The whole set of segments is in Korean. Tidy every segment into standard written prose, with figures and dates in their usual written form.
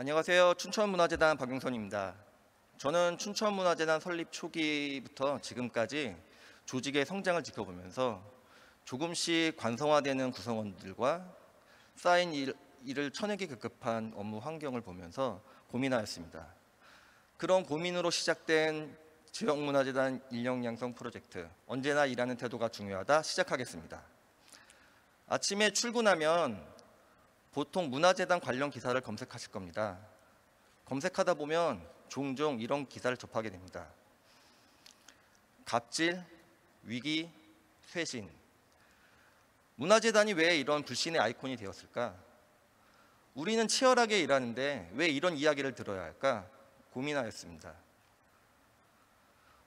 안녕하세요. 춘천문화재단 박용선입니다. 저는 춘천문화재단 설립 초기부터 지금까지 조직의 성장을 지켜보면서 조금씩 관성화되는 구성원들과 쌓인 일을 쳐내기 급급한 업무 환경을 보면서 고민하였습니다. 그런 고민으로 시작된 지역문화재단 인력양성 프로젝트, 언제나 일하는 태도가 중요하다, 시작하겠습니다. 아침에 출근하면 보통 문화재단 관련 기사를 검색하실 겁니다. 검색하다 보면 종종 이런 기사를 접하게 됩니다. 갑질, 위기, 쇄신. 문화재단이 왜 이런 불신의 아이콘이 되었을까? 우리는 치열하게 일하는데 왜 이런 이야기를 들어야 할까? 고민하였습니다.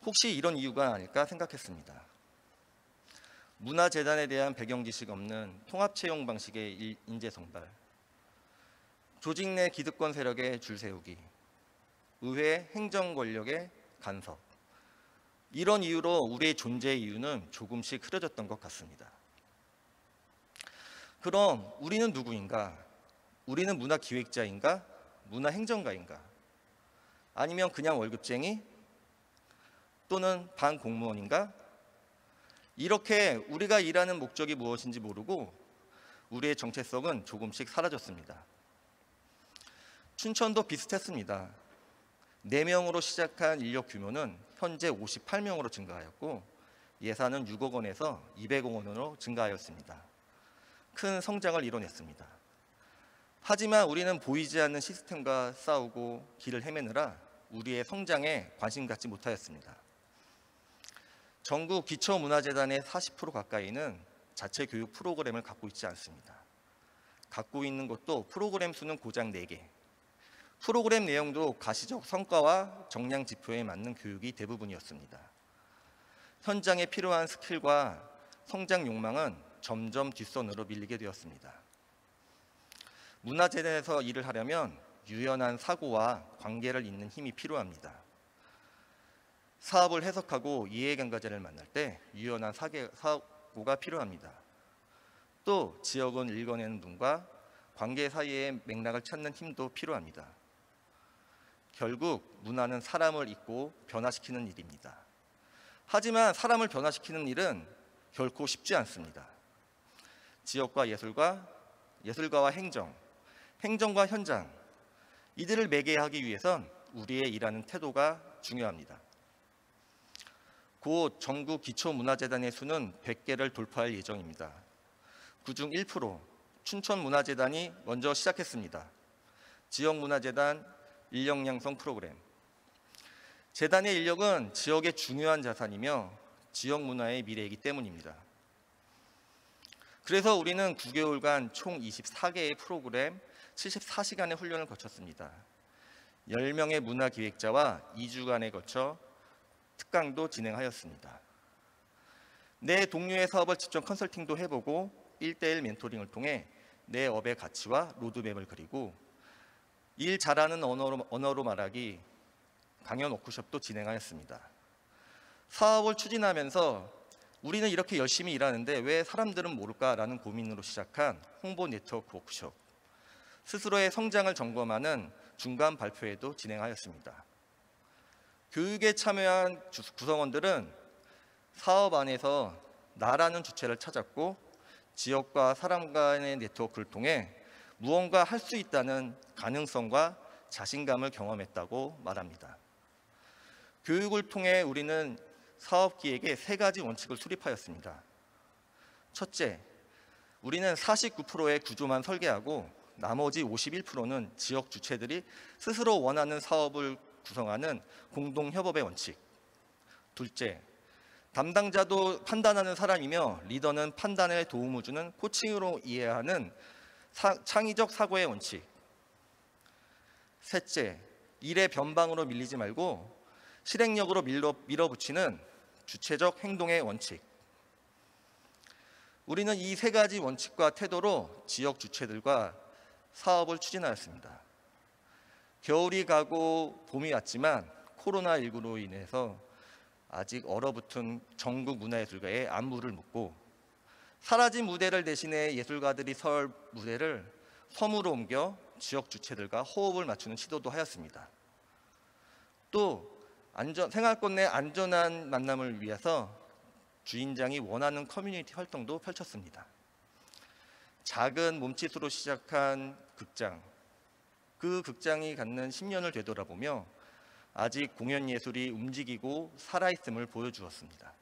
혹시 이런 이유가 아닐까 생각했습니다. 문화재단에 대한 배경 지식 없는 통합채용 방식의 인재 선발, 조직 내 기득권 세력의 줄 세우기, 의회 행정 권력의 간섭, 이런 이유로 우리의 존재의 이유는 조금씩 흐려졌던 것 같습니다. 그럼 우리는 누구인가? 우리는 문화기획자인가? 문화행정가인가? 아니면 그냥 월급쟁이? 또는 반공무원인가? 이렇게 우리가 일하는 목적이 무엇인지 모르고 우리의 정체성은 조금씩 사라졌습니다. 춘천도 비슷했습니다. 4명으로 시작한 인력 규모는 현재 58명으로 증가하였고 예산은 6억 원에서 200억 원으로 증가하였습니다. 큰 성장을 이뤄냈습니다. 하지만 우리는 보이지 않는 시스템과 싸우고 길을 헤매느라 우리의 성장에 관심 갖지 못하였습니다. 전국 기초문화재단의 40% 가까이는 자체 교육 프로그램을 갖고 있지 않습니다. 갖고 있는 것도 프로그램 수는 고작 4개. 프로그램 내용도 가시적 성과와 정량 지표에 맞는 교육이 대부분이었습니다. 현장에 필요한 스킬과 성장 욕망은 점점 뒷선으로 밀리게 되었습니다. 문화재단에서 일을 하려면 유연한 사고와 관계를 잇는 힘이 필요합니다. 사업을 해석하고 이해관계자를 만날 때 유연한 사고가 필요합니다. 또 지역을 읽어내는 눈과 관계 사이의 맥락을 찾는 힘도 필요합니다. 결국 문화는 사람을 잊고 변화시키는 일입니다. 하지만 사람을 변화시키는 일은 결코 쉽지 않습니다. 지역과 예술가와 행정, 행정과 현장, 이들을 매개하기 위해선 우리의 일하는 태도가 중요합니다. 곧 전국 기초문화재단의 수는 100개를 돌파할 예정입니다. 그중 1%, 춘천문화재단이 먼저 시작했습니다. 지역문화재단 인력양성 프로그램. 재단의 인력은 지역의 중요한 자산이며 지역 문화의 미래이기 때문입니다. 그래서 우리는 9개월간 총 24개의 프로그램 74시간의 훈련을 거쳤습니다. 10명의 문화기획자와 2주간에 거쳐 특강도 진행하였습니다. 내 동료의 사업을 직접 컨설팅도 해보고 1:1 멘토링을 통해 내 업의 가치와 로드맵을 그리고 일 잘하는 언어로 말하기 강연 워크숍도 진행하였습니다. 사업을 추진하면서 우리는 이렇게 열심히 일하는데 왜 사람들은 모를까라는 고민으로 시작한 홍보 네트워크 워크숍, 스스로의 성장을 점검하는 중간 발표회도 진행하였습니다. 교육에 참여한 구성원들은 사업 안에서 나라는 주체를 찾았고 지역과 사람 간의 네트워크를 통해 무언가 할 수 있다는 가능성과 자신감을 경험했다고 말합니다. 교육을 통해 우리는 사업기획의 3가지 원칙을 수립하였습니다. 첫째, 우리는 49%의 구조만 설계하고 나머지 51%는 지역 주체들이 스스로 원하는 사업을 구성하는 공동협업의 원칙. 둘째, 담당자도 판단하는 사람이며 리더는 판단에 도움을 주는 코칭으로 이해하는 창의적 사고의 원칙. 셋째, 일의 변방으로 밀리지 말고 실행력으로 밀어붙이는 주체적 행동의 원칙. 우리는 이 3가지 원칙과 태도로 지역 주체들과 사업을 추진하였습니다. 겨울이 가고 봄이 왔지만 코로나19로 인해서 아직 얼어붙은 전국 문화예술가의 안무를 묻고 사라진 무대를 대신해 예술가들이 설 무대를 섬으로 옮겨 지역 주체들과 호흡을 맞추는 시도도 하였습니다. 또 생활권 내 안전한 만남을 위해서 주인장이 원하는 커뮤니티 활동도 펼쳤습니다. 작은 몸짓으로 시작한 극장, 그 극장이 갖는 10년을 되돌아보며 아직 공연 예술이 움직이고 살아있음을 보여주었습니다.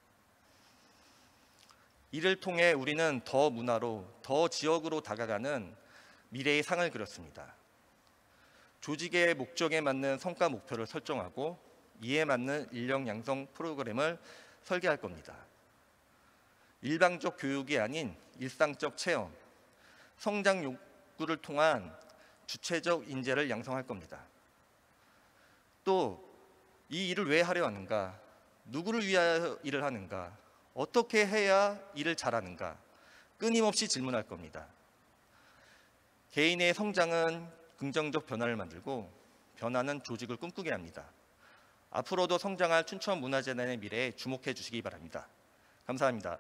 이를 통해 우리는 더 문화로, 더 지역으로 다가가는 미래의 상을 그렸습니다. 조직의 목적에 맞는 성과 목표를 설정하고 이에 맞는 인력 양성 프로그램을 설계할 겁니다. 일방적 교육이 아닌 일상적 체험, 성장 욕구를 통한 주체적 인재를 양성할 겁니다. 또 이 일을 왜 하려 하는가? 누구를 위하여 일을 하는가? 어떻게 해야 일을 잘하는가? 끊임없이 질문할 겁니다. 개인의 성장은 긍정적 변화를 만들고 변화는 조직을 꿈꾸게 합니다. 앞으로도 성장할 춘천문화재단의 미래에 주목해 주시기 바랍니다. 감사합니다.